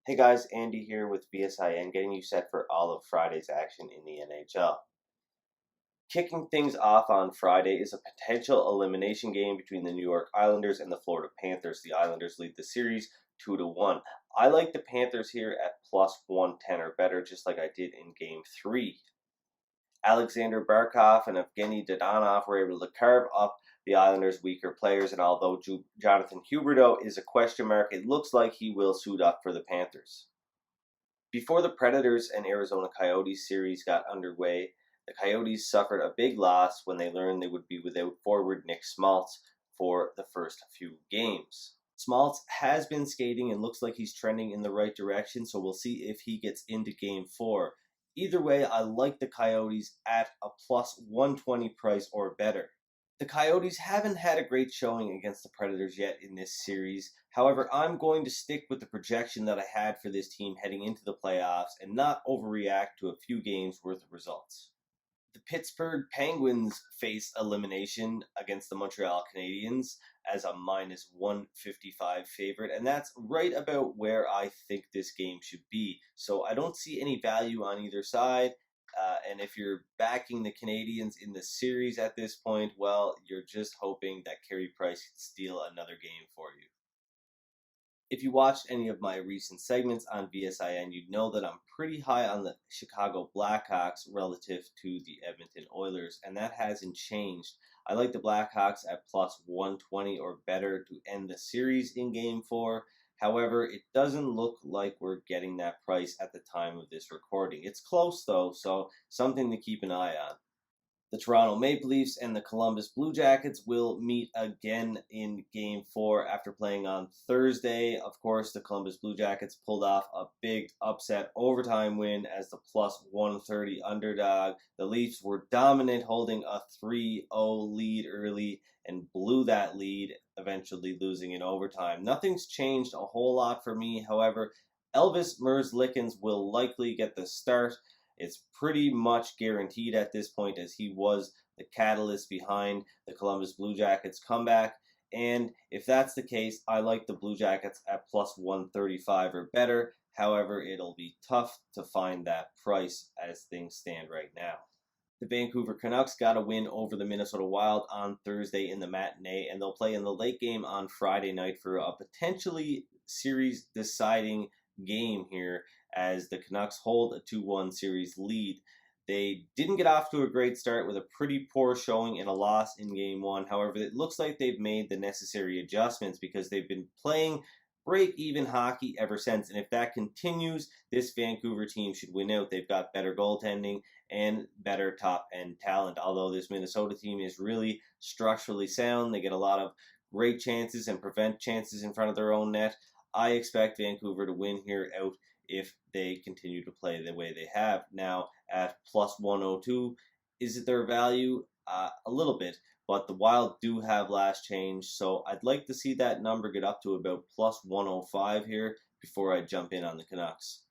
Hey guys, Andy here with VSiN, getting you set for all of Friday's action in the NHL. Kicking things off on Friday is a potential elimination game between the New York Islanders and the Florida Panthers. The Islanders lead the series 2-1. I like the Panthers here at plus 110 or better, just like I did in Game 3. Alexander Barkov and Evgeny Dadonov were able to carve up the Islanders' weaker players, and although Jonathan Huberdeau is a question mark, it looks like he will suit up for the Panthers. Before the Predators and Arizona Coyotes series got underway, the Coyotes suffered a big loss when they learned they would be without forward Nick Schmaltz for the first few games. Schmaltz has been skating and looks like he's trending in the right direction, so we'll see if he gets into Game 4. Either way, I like the Coyotes at a plus 120 price or better. The Coyotes haven't had a great showing against the Predators yet in this series. However, I'm going to stick with the projection that I had for this team heading into the playoffs and not overreact to a few games worth of results. The Pittsburgh Penguins face elimination against the Montreal Canadiens as a minus 155 favorite, and that's right about where I think this game should be. So I don't see any value on either side. And if you're backing the Canadiens in the series at this point, well, you're just hoping that Carey Price can steal another game for you. If you watched any of my recent segments on VSiN, you'd know that I'm pretty high on the Chicago Blackhawks relative to the Edmonton Oilers, and that hasn't changed. I like the Blackhawks at plus 120 or better to end the series in Game 4. However, it doesn't look like we're getting that price at the time of this recording. It's close though, so something to keep an eye on. The Toronto Maple Leafs and the Columbus Blue Jackets will meet again in Game 4 after playing on Thursday. Of course, the Columbus Blue Jackets pulled off a big upset overtime win as the plus 130 underdog. The Leafs were dominant, holding a 3-0 lead early and blew that lead, eventually losing in overtime. Nothing's changed a whole lot for me. However, Elvis Merzlikins will likely get the start. It's pretty much guaranteed at this point, as he was the catalyst behind the Columbus Blue Jackets comeback. And if that's the case, I like the Blue Jackets at plus 135 or better. However, it'll be tough to find that price as things stand right now. The Vancouver Canucks got a win over the Minnesota Wild on Thursday in the matinee, and they'll play in the late game on Friday night for a potentially series-deciding game here as the Canucks hold a 2-1 series lead. They didn't get off to a great start with a pretty poor showing and a loss in Game 1. However, it looks like they've made the necessary adjustments because they've been playing break-even hockey ever since. And if that continues, this Vancouver team should win out. They've got better goaltending and better top-end talent. Although this Minnesota team is really structurally sound, they get a lot of great chances and prevent chances in front of their own net. I expect Vancouver to win here out if they continue to play the way they have. Now, at plus 102, is it their value? A little bit, but the Wild do have last change, so I'd like to see that number get up to about plus 105 here before I jump in on the Canucks.